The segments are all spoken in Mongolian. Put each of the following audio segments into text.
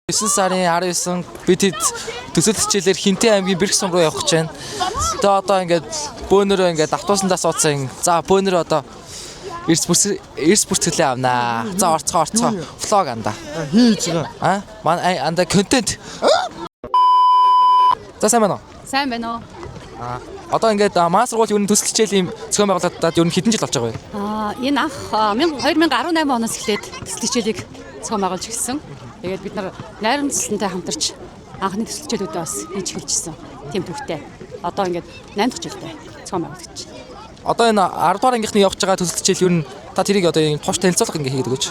9 сарын 19 бид төсөл хичээлээр Хинтээ аймгийн Бэрх сум руу явах гэж байна. Тэгээ одоо ингээд бөөнөрөө ингээд автобусандаа суудсан. За бөөнөрөө одоо эрс бүртгэлээ авнаа. За орцгоо. Влог анда. Хийж байгаа. Манай анда контент. За сайн байна уу? Сайн байна уу? Одоо ингээд маа сургууль юу төсөл хичээлийн зохион байгуулалтад юу хэдэн жил болж байгаа вэ? Энэ анх 2018 оноос эхлээд төсөл хичээлийг зохион байгуулж эхэлсэн. Тэгээд бид нар найрамдсалтай хамтарч анхны төсөл хичээлүүдээ бас хийж эхэлжсэн. Тийм төвхтэй. Одоо ингээд 8 дахь жилдээ зохион байгуулж байна. Одоо энэ 10 дугаар ангийнхны явж байгаа төсөл хичээл юу та тэрийг одоо энэ товч танилцуулга ингээ хийгээд өгөөч.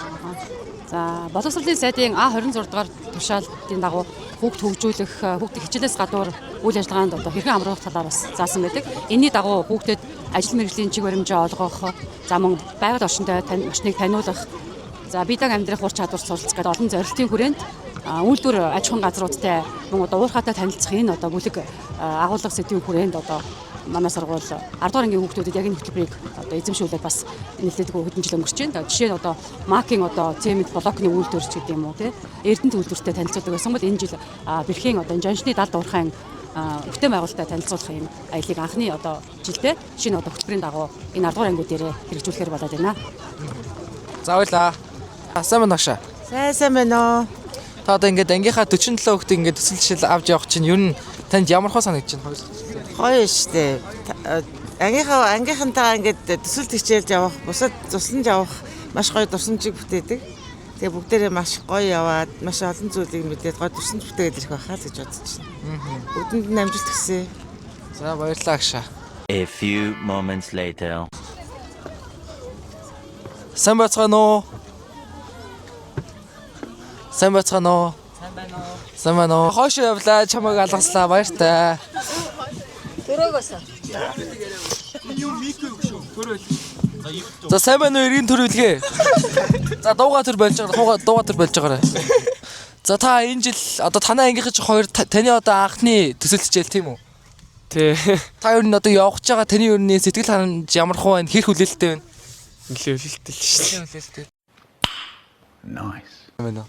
За боловсролын сайдын А26 дугаар тушаалтын дагуу хүүхд хөгжүүлэх, хүүхдийн хичээлээс гадуур үйл ажиллагаанд одоо хэрхэн амруулах талаар бас заасан байдаг. Энэний дагуу хүүхдэд ажил мэргэжлийн чиг баримжаа олгох, за мөн байгаль орчиндөө орчныг таниулах, за бие дааг амьдрах ур чадвар суралцах гэдэг олон зорилтын хүрээнд үйлдвэр аж ахуйн газруудтай мөн одоо уурхайтай танилцах энэ одоо бүлэг агуулга сэдвийн хүрээнд одоо манай сургууль 10 дугаар ангийн хүүхдүүдэд яг энэ хөтөлбөрийг одоо эзэмшүүлээд бас нэлээд хэдэн жил өнгөрч байна. Жишээ нь одоо Макийн одоо цемент блокны үйлдвэрч гэдэг юм уу тий. Эрдэнэт үйлдвэртэй танилцуулдаг байсан бол энэ жил Бэрхийн одоо Жаншны далд уурхайн бүтээн байгуулалттай танилцуулах юм аялыг анхны одоо жилдээ шинэ одоо хөтөлбөрийн дагуу энэ 10 дугаар ангиуд дээрээ хэрэгжүүлэхээр болоод байна. За баярлаа. Сайн байна уу? Сайн байна уу? Та одоо ингээд ангийнхаа 47 хүүхдийг ингээд төсөл хичээл авч явах чинь ер нь танд ямар хөө санагдаж байна? Гоё штэ. Ангийнхантайгаа ингээд төсөлд хичээлж явах, бусад туслан явах маш гоё дурсамжийг бүтээдэг. Тэгээ бүгдээрээ маш гоё яваад, маш олон зүйлийг мэдээд гоё дурсамж бүтээгээд ирэх байхаа л гэж бодож байна. Бүгдэнд нь амжилт хүсье. За баярлалаа агшаа. A few moments later. Сайн бацгаана уу? Сайн бацгаана уу? Сайн байна уу? Хойш явлаа, чамайг алгаслаа, баяртай. Төрөөгөөс. За сайн байна уу? Иргэн төрүүлгээ. За дууга төр болж байгаа. Дууга төр болж байгаа. За та энэ жил одоо танай ангийнхын хоёр таны одоо анхны төсөл хичээл тийм үү? Тий. Та юу н одоо явах гэж байгаа таны юу н сэтгэл ханамж ямар хөө байна? Хэр хүлээлттэй байна? Нилээ үлээлттэй л шүү. Хүлээлттэй. Nice. Байна уу?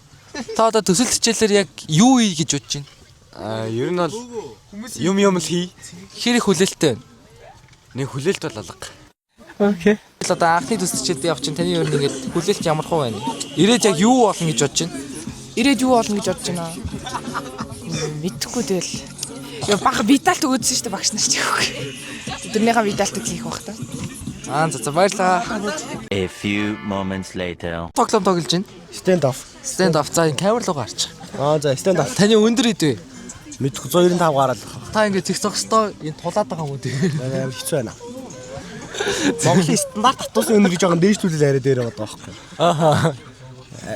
Та одоо төсөл хичээлээр яг юу ий гэж бодож байна? Ер нь бол юм л хий. Хэр их хүлээлттэй байна? Нэг хүлээлт бол алга. Окей. Одоо анхны төсөл хичээлд явах чинь таны юу н ингээд хүлээлт ямар хөө байна? Ирээд яг юу болно гэж бодож байна? Ирээд юу болно гэж бодож байна? Мэдхгүй тэгэл. Яа бага видалт өгөөдсөн шүү дээ багш нар ч яах вэ? Тэрнийхээ видалтыг хийх байх та. За баярлаа. A few moments later. Тоглоом тоглож байна. Stand off. Stand off. За энэ камер руу гарч. За stand off. Таны өндөр ид вэ? Мэдхгүй 195 гараад. Та ингээд зих зогсдоо энэ тулаад байгаа юм уу тий? Амар хэцүү байна. Монголын стандарт татуусан өнөр гэж байгаа дээшлүүлэл арай дээр байгаа байхгүй. Ааха.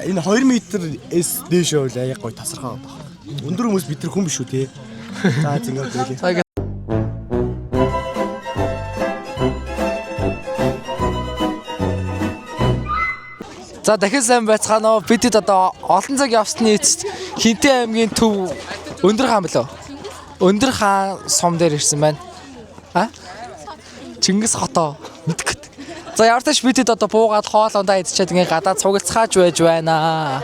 Энэ 2 м-с дээш явал яг гоё тасархаа байгаа. Өндөр хүмүүс бид нар хүн биш үү те. За зингээр байлээ. За дахин сайн байцгаана уу? Бидэд одоо олон цаг явсны эцэст Хинтээ аймгийн төв Өндөр хаан билүү? Өндөр хаан сум дээр ирсэн байна. Чингис хотоо мэдгэт. За ямар ч бидэд одоо буугаад хоол ундаа идчихэд ингээ гадаад цугалцгааж байж байна.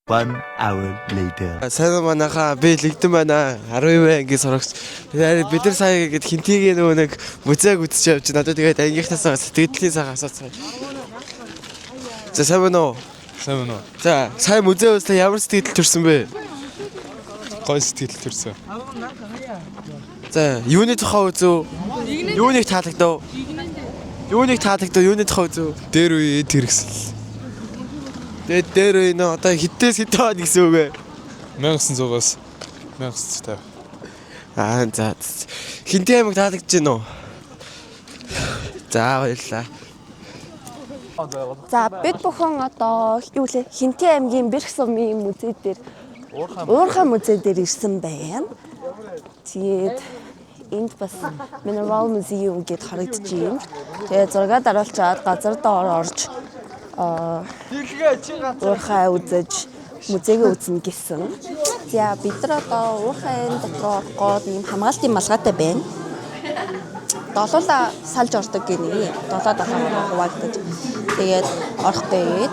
1 hour later. Сайн манайхаа би лэгдэн байна. 12 ангийн сурагч. Бид нар сая гээд Хинтийг нөгөө нэг музейг үзэж явж байна. Одоо тэгээд ангийнхнаасаа сэтгэлийн сайхан асууцгаа. За сайн байна уу? Сайн байна уу? За сая музей үзлээ ямар сэтгэл төрсөн бэ? Гой сэтгэл төрсөн. За юуны тухай үзв? Юуныг таалагдав? Юуны тухай үзв? Дээр үе тэрэгсэл. Тэгээд дээр үе нөө одоо хитээс хит таад гэсэн үг ээ. 1900-аас 1950. За Хинтээ аймаг таалагдж байна уу? За баярлалаа. За бид бүхэн одоо юу лээ Хинтээ аймгийн Бэрх сумын музей дээр Уурхай музей дээр ирсэн байна. Тэгээд энд бас Mineral Museum гэдээ харагдаж байна. Тэгээд зураг дараалчаад газар доор орж уурхай үзэж музейг үзнэ гэсэн. За бид нар одоо уурхайн дотор ороход ийм хамгаалтын малгайтай байна. Долоола салж ордог гинэ. Долоо хуваагдаж. Тэгээд орохгүй гээд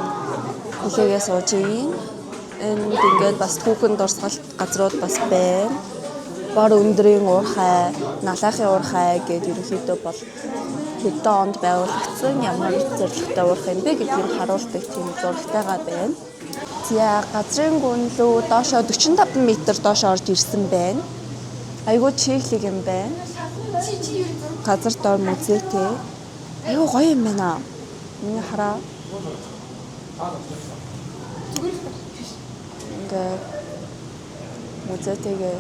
хүлээгээ сууж ийн. Энд ингээд бас түүхэн дурсгалт газрууд бас байна. Бор өндрийн уурхай, налаахын уурхай гэдэг ерөнхийдөө бол хэдэн онд байгуулагдсан ямар зорилготой уурхай юм бэ гэдгийг харуулдаг тийм зурагтайгаа байна. За газрын гүнлүү доошоо 45 м доошоо орж ирсэн байна. Айгуу чиглэг юм байна. Газар доор музейтэй. Айгуу гоё юм байна. Миний хараа. Ингээд музейтэйгээ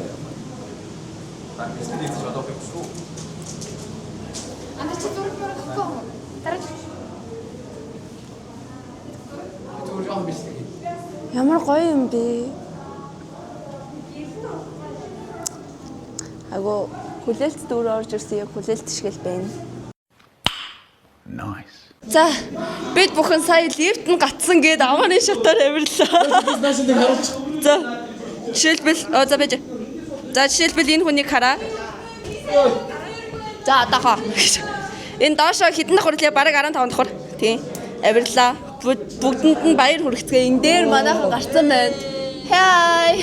ямар гоё юм бэ? Агуу хүлээлт дүүр орж ирсэн яг хүлээлт шиг л байна. Nice. За бид бүхэн сая лифт нь гатсан гээд амарын шатаар авирлаа. За жишээлбэл за байж. За жишээлбэл энэ хүнийг хараа. За одоохоо. Энэ доошоо хэдэн давхар лээ бараг 15 давхар. Тийм. Авирлаа. Бүгдэнд нь баяр хүргэцгээ. Энэ дээр манайхан гарцсан байна. Хай.